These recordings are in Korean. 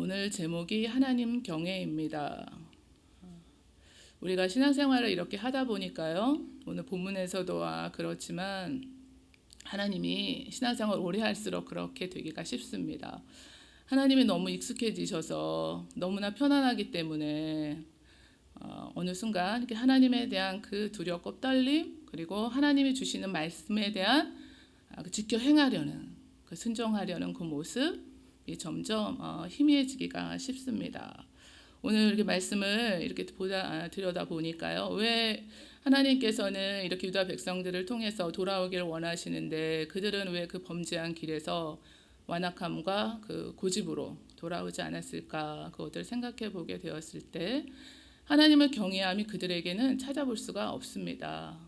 오늘 제목이 하나님 경외입니다. 우리가 신앙생활을 이렇게 하다 보니까요. 오늘 본문에서도 그렇지만 하나님이 신앙생활 오래 할수록 그렇게 되기가 쉽습니다. 하나님이 너무 익숙해지셔서 너무나 편안하기 때문에 어느 순간 이렇게 하나님에 대한 그 두렵고 떨림, 그리고 하나님이 주시는 말씀에 대한 지켜 행하려는, 순종하려는 그 모습이 점점 희미해지기가 쉽습니다. 오늘 이렇게 말씀을 이렇게 들여다 보니까요. 왜 하나님께서는 이렇게 유다 백성들을 통해서 돌아오기를 원하시는데 그들은 왜 그 범죄한 길에서 완악함과 그 고집으로 돌아오지 않았을까? 그것을 생각해 보게 되었을 때 하나님을 경외함이 그들에게는 찾아볼 수가 없습니다.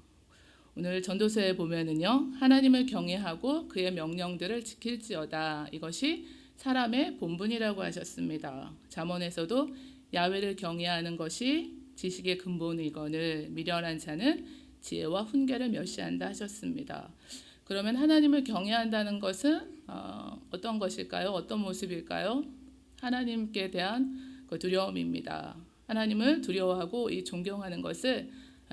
오늘 전도서에 보면은요, 하나님을 경외하고 그의 명령들을 지킬지어다. 이것이 사람의 본분이라고 하셨습니다. 잠언에서도 야훼를 경외하는 것이 지식의 근본이거늘 미련한 자는 지혜와 훈계를 멸시한다 하셨습니다. 그러면 하나님을 경외한다는 것은 어떤 것일까요? 어떤 모습일까요? 하나님께 대한 그 두려움입니다. 하나님을 두려워하고 존경하는 것을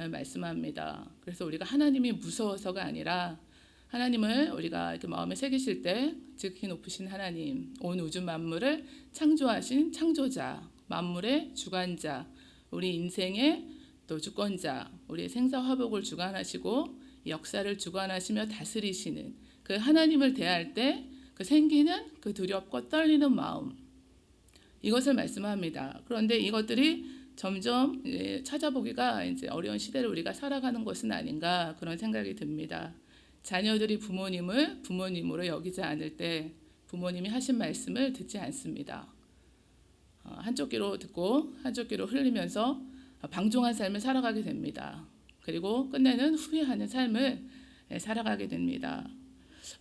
말씀합니다. 그래서 우리가 하나님이 무서워서가 아니라 하나님을 우리가 이렇게 마음에 새기실 때 지극히 높으신 하나님, 온 우주 만물을 창조하신 창조자, 만물의 주관자, 우리 인생의 또 주권자, 우리의 생사화복을 주관하시고 역사를 주관하시며 다스리시는 그 하나님을 대할 때 그 생기는 그 두렵고 떨리는 마음, 이것을 말씀합니다. 그런데 이것들이 점점 찾아보기가 이제 어려운 시대를 우리가 살아가는 것은 아닌가 그런 생각이 듭니다. 자녀들이 부모님을 부모님으로 여기지 않을 때 부모님이 하신 말씀을 듣지 않습니다. 한쪽 귀로 듣고 한쪽 귀로 흘리면서 방종한 삶을 살아가게 됩니다. 그리고 끝내는 후회하는 삶을 살아가게 됩니다.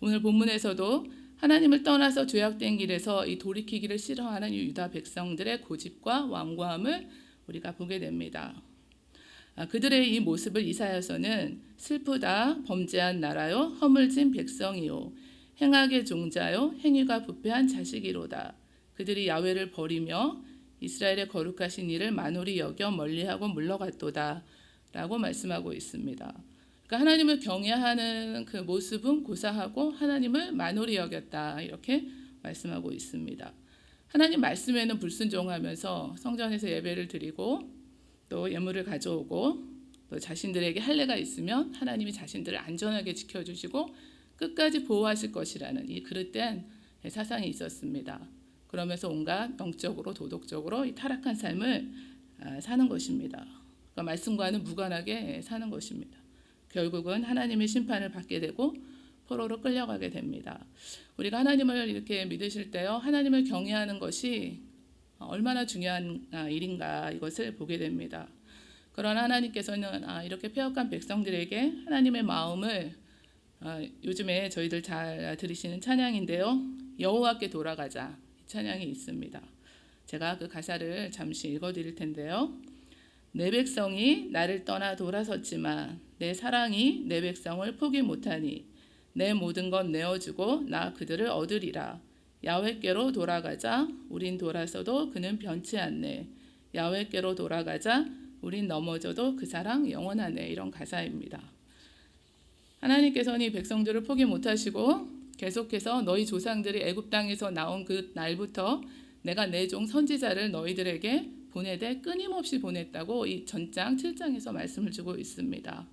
오늘 본문에서도 하나님을 떠나서 죄악된 길에서 이 돌이키기를 싫어하는 유다 백성들의 고집과 완고함을 우리가 보게 됩니다. 그들의 이 모습을 이사야서는 슬프다 범죄한 나라요 허물진 백성이요 행악의 종자요 행위가 부패한 자식이로다. 그들이 야훼를 버리며 이스라엘의 거룩하신 이를 만홀히 여겨 멀리하고 물러갔도다 라고 말씀하고 있습니다. 그러니까 하나님을 경외하는 그 모습은 고사하고 하나님을 만홀히 여겼다 이렇게 말씀하고 있습니다. 하나님 말씀에는 불순종하면서 성전에서 예배를 드리고 또 예물을 가져오고 또 자신들에게 할례가 있으면 하나님이 자신들을 안전하게 지켜주시고 끝까지 보호하실 것이라는 이 그릇된 사상이 있었습니다. 그러면서 온갖 영적으로 도덕적으로 이 타락한 삶을 사는 것입니다. 그러니까 말씀과는 무관하게 사는 것입니다. 결국은 하나님의 심판을 받게 되고 포로로 끌려가게 됩니다. 우리가 하나님을 이렇게 믿으실 때요, 하나님을 경외하는 것이 얼마나 중요한 일인가 이것을 보게 됩니다. 그러나 하나님께서는 이렇게 패역한 백성들에게 하나님의 마음을 요즘에 저희들 잘 들으시는 찬양인데요, 여호와께 돌아가자 이 찬양이 있습니다. 제가 그 가사를 잠시 읽어드릴 텐데요. 내 백성이 나를 떠나 돌아섰지만 내 사랑이 내 백성을 포기 못하니 내 모든 것 내어주고 나 그들을 얻으리라. 야훼께로 돌아가자. 우린 돌아서도 그는 변치 않네. 야훼께로 돌아가자. 우린 넘어져도 그 사랑 영원하네. 이런 가사입니다. 하나님께서는 이 백성들을 포기 못하시고 계속해서 너희 조상들이 애굽 땅에서 나온 그 날부터 내가 내 종 선지자를 너희들에게 보내되 끊임없이 보냈다고 이 전장 7장에서 말씀을 주고 있습니다.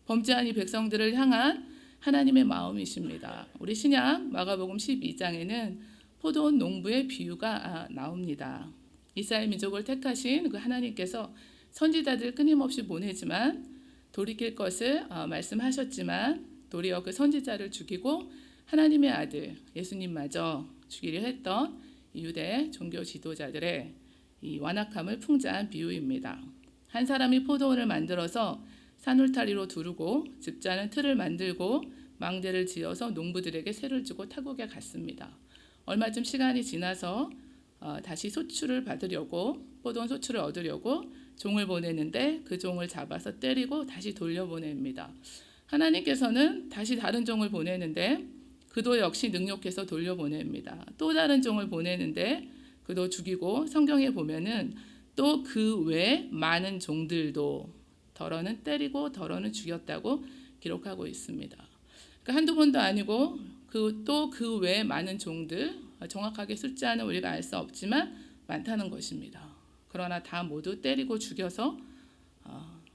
범죄한 이 백성들을 향한 하나님의 마음이십니다. 우리 신약 마가복음 12장에는 포도원 농부의 비유가 나옵니다. 이스라엘 민족을 택하신 그 하나님께서 선지자들을 끊임없이 보내지만 돌이킬 것을 말씀하셨지만 도리어 그 선지자를 죽이고 하나님의 아들 예수님마저 죽이려 했던 유대 종교 지도자들의 이 완악함을 풍자한 비유입니다. 한 사람이 포도원을 만들어서 산울타리로 두르고 집자는 틀을 만들고 망대를 지어서 농부들에게 세를 주고 타국에 갔습니다. 얼마쯤 시간이 지나서 다시 소출을 받으려고 포도원 소출을 얻으려고 종을 보내는데 그 종을 잡아서 때리고 다시 돌려보냅니다. 하나님께서는 다시 다른 종을 보내는데 그도 역시 능욕해서 돌려보냅니다. 또 다른 종을 보내는데 그도 죽이고 성경에 보면은 또 그 외 많은 종들도 더러는 때리고 더러는 죽였다고 기록하고 있습니다. 그러니까 한두 번도 아니고 또 그 외 많은 종들, 정확하게 숫자는 우리가 알 수 없지만 많다는 것입니다. 그러나 다 모두 때리고 죽여서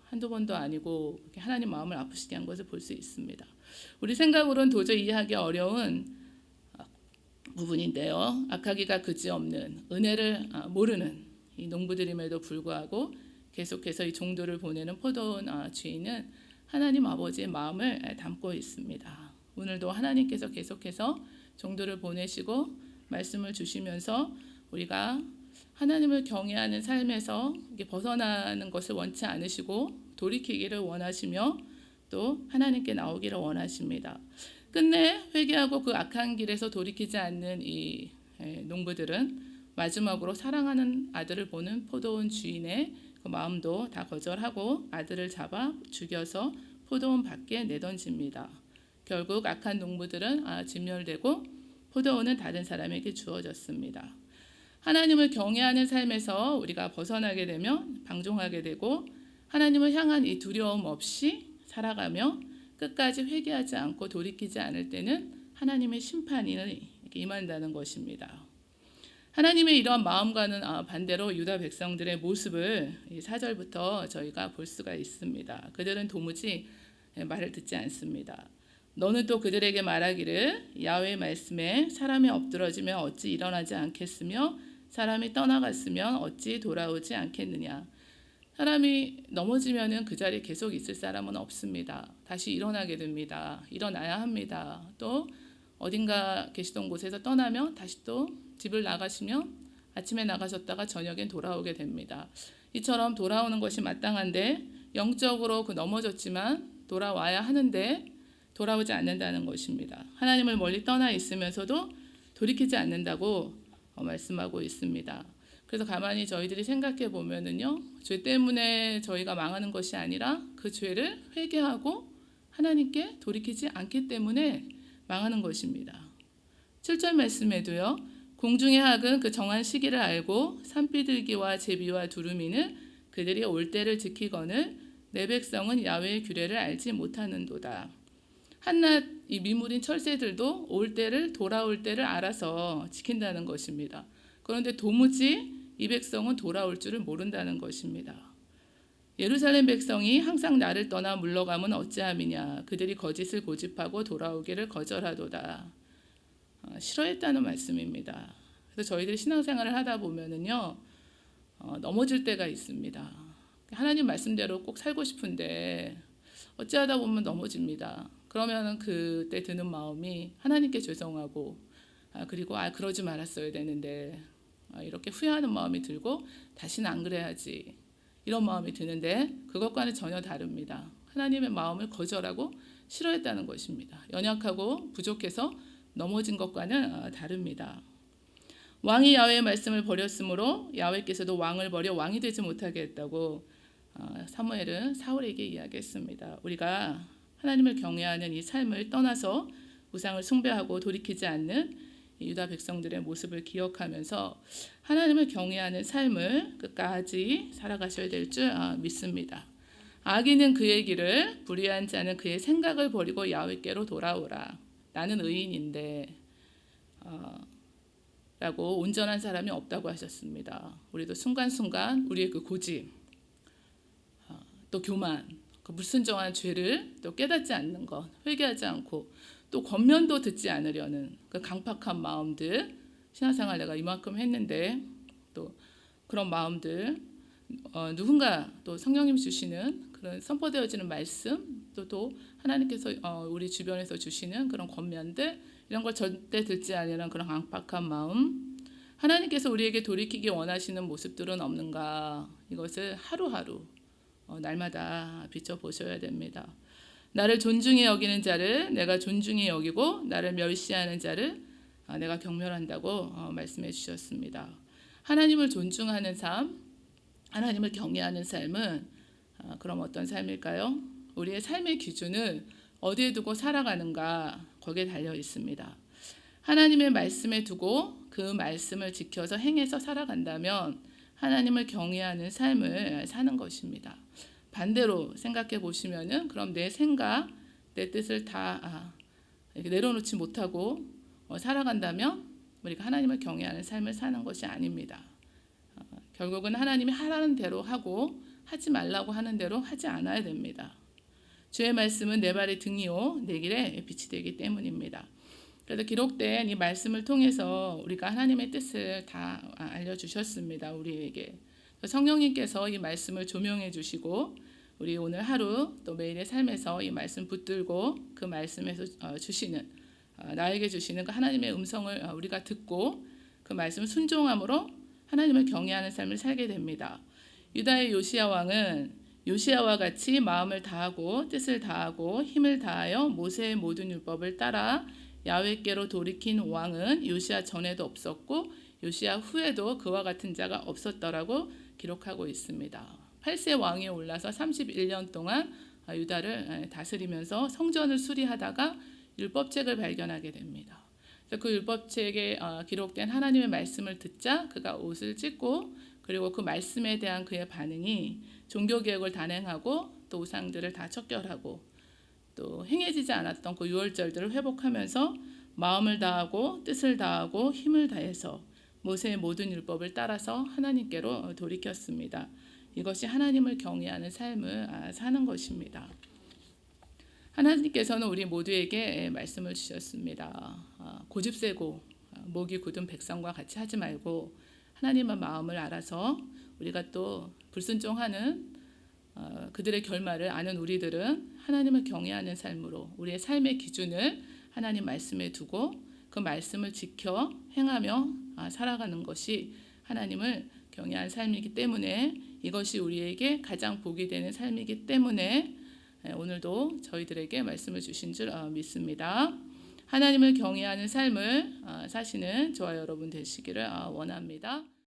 한두 번도 아니고 하나님 마음을 아프시게 한 것을 볼 수 있습니다. 우리 생각으로는 도저히 이해하기 어려운 부분인데요. 악하기가 그지없는 은혜를 모르는 이 농부들임에도 불구하고 계속해서 이 종들을 보내는 포도원 주인은 하나님 아버지의 마음을 담고 있습니다. 오늘도 하나님께서 계속해서 종들을 보내시고 말씀을 주시면서 우리가 하나님을 경외하는 삶에서 벗어나는 것을 원치 않으시고 돌이키기를 원하시며 또 하나님께 나오기를 원하십니다. 끝내 회개하고 그 악한 길에서 돌이키지 않는 이 농부들은 마지막으로 사랑하는 아들을 보는 포도원 주인의 그 마음도 다 거절하고 아들을 잡아 죽여서 포도원 밖에 내던집니다. 결국 악한 농부들은 진멸되고 포도원은 다른 사람에게 주어졌습니다. 하나님을 경외하는 삶에서 우리가 벗어나게 되면 방종하게 되고 하나님을 향한 이 두려움 없이 살아가며 끝까지 회개하지 않고 돌이키지 않을 때는 하나님의 심판이 임한다는 것입니다. 하나님의 이러한 마음과는 반대로 유다 백성들의 모습을 4절부터 저희가 볼 수가 있습니다. 그들은 도무지 말을 듣지 않습니다. 너는 또 그들에게 말하기를 야훼의 말씀에 사람이 엎드러지면 어찌 일어나지 않겠으며 사람이 떠나갔으면 어찌 돌아오지 않겠느냐. 사람이 넘어지면은 그 자리에 계속 있을 사람은 없습니다. 다시 일어나게 됩니다. 일어나야 합니다. 또 어딘가 계시던 곳에서 떠나면 다시 또 집을 나가시면 아침에 나가셨다가 저녁엔 돌아오게 됩니다. 이처럼 돌아오는 것이 마땅한데 영적으로 넘어졌지만 돌아와야 하는데 돌아오지 않는다는 것입니다. 하나님을 멀리 떠나 있으면서도 돌이키지 않는다고 말씀하고 있습니다. 그래서 가만히 저희들이 생각해 보면은요, 죄 때문에 저희가 망하는 것이 아니라 그 죄를 회개하고 하나님께 돌이키지 않기 때문에 망하는 것입니다. 7절 말씀에도요, 공중의 학은 그 정한 시기를 알고 산비둘기와 제비와 두루미는 그들이 올 때를 지키거늘 내 백성은 야훼의 규례를 알지 못하는도다. 한낱 이 미물인 철새들도 올 때를 돌아올 때를 알아서 지킨다는 것입니다. 그런데 도무지 이 백성은 돌아올 줄을 모른다는 것입니다. 예루살렘 백성이 항상 나를 떠나 물러가면 어찌함이냐. 그들이 거짓을 고집하고 돌아오기를 거절하도다. 싫어했다는 말씀입니다. 그래서 저희들이 신앙생활을 하다 보면은요, 넘어질 때가 있습니다. 하나님 말씀대로 꼭 살고 싶은데 어찌하다 보면 넘어집니다. 그러면은 그때 드는 마음이 하나님께 죄송하고 그리고 그러지 말았어야 되는데 이렇게 후회하는 마음이 들고 다시는 안 그래야지 이런 마음이 드는데 그것과는 전혀 다릅니다. 하나님의 마음을 거절하고 싫어했다는 것입니다. 연약하고 부족해서 넘어진 것과는 다릅니다. 왕이 야훼의 말씀을 버렸으므로 야훼께서도 왕을 버려 왕이 되지 못하게 했다고 사무엘은 사울에게 이야기했습니다. 우리가 하나님을 경외하는 이 삶을 떠나서 우상을 숭배하고 돌이키지 않는 유다 백성들의 모습을 기억하면서 하나님을 경외하는 삶을 끝까지 살아가셔야 될 줄 믿습니다. 악인은 그의 길을, 불의한 자는 그의 생각을 버리고 야훼께로 돌아오라. 나는 의인인데 라고 온전한 사람이 없다고 하셨습니다. 우리도 순간순간 우리의 그 고집, 또 교만, 그 불순종한 죄를 또 깨닫지 않는 것, 회개하지 않고 또 권면도 듣지 않으려는 그 강팍한 마음들, 신앙생활 내가 이만큼 했는데 또 그런 마음들, 누군가 또 성령님 주시는 그런 선포되어지는 말씀, 또 하나님께서 우리 주변에서 주시는 그런 권면들, 이런 걸 절대 듣지 않으려는 그런 강팍한 마음, 하나님께서 우리에게 돌이키기 원하시는 모습들은 없는가, 이것을 하루하루 날마다 비춰보셔야 됩니다. 나를 존중히 여기는 자를 내가 존중히 여기고 나를 멸시하는 자를 내가 경멸한다고 말씀해 주셨습니다. 하나님을 존중하는 삶, 하나님을 경외하는 삶은 그럼 어떤 삶일까요? 우리의 삶의 기준을 어디에 두고 살아가는가 거기에 달려 있습니다. 하나님의 말씀에 두고 그 말씀을 지켜서 행해서 살아간다면 하나님을 경외하는 삶을 사는 것입니다. 반대로 생각해 보시면은 그럼 내 생각, 내 뜻을 다 이렇게 내려놓지 못하고 살아간다면 우리가 하나님을 경외하는 삶을 사는 것이 아닙니다. 결국은 하나님이 하라는 대로 하고 하지 말라고 하는 대로 하지 않아야 됩니다. 주의 말씀은 내 발의 등이요 내 길에 빛이 되기 때문입니다. 그래서 기록된 이 말씀을 통해서 우리가 하나님의 뜻을 다 알려주셨습니다. 우리에게. 성령님께서 이 말씀을 조명해 주시고 우리 오늘 하루 또 매일의 삶에서 이 말씀 붙들고 그 말씀에서 주시는 나에게 주시는 그 하나님의 음성을 우리가 듣고 그 말씀을 순종함으로 하나님을 경외하는 삶을 살게 됩니다. 유다의 요시야 왕은 요시야와 같이 마음을 다하고 뜻을 다하고 힘을 다하여 모세의 모든 율법을 따라 야훼께로 돌이킨 왕은 요시야 전에도 없었고 요시야 후에도 그와 같은 자가 없었더라고 기록하고 있습니다. 8세 왕이 올라서 31년 동안 유다를 다스리면서 성전을 수리하다가 율법책을 발견하게 됩니다. 그 율법책에 기록된 하나님의 말씀을 듣자 그가 옷을 찢고 그리고 그 말씀에 대한 그의 반응이 종교개혁을 단행하고 또 우상들을 다 척결하고 또 행해지지 않았던 그 유월절들을 회복하면서 마음을 다하고 뜻을 다하고 힘을 다해서 모세의 모든 율법을 따라서 하나님께로 돌이켰습니다. 이것이 하나님을 경외하는 삶을 사는 것입니다. 하나님께서는 우리 모두에게 말씀을 주셨습니다. 고집세고 목이 굳은 백성과 같이 하지 말고 하나님의 마음을 알아서 우리가 또 불순종하는 그들의 결말을 아는 우리들은 하나님을 경외하는 삶으로 우리의 삶의 기준을 하나님 말씀에 두고 그 말씀을 지켜 행하며 살아가는 것이 하나님을 경외한 삶이기 때문에 이것이 우리에게 가장 복이 되는 삶이기 때문에 오늘도 저희들에게 말씀을 주신 줄 믿습니다. 하나님을 경외하는 삶을 사시는 저와 여러분 되시기를 원합니다.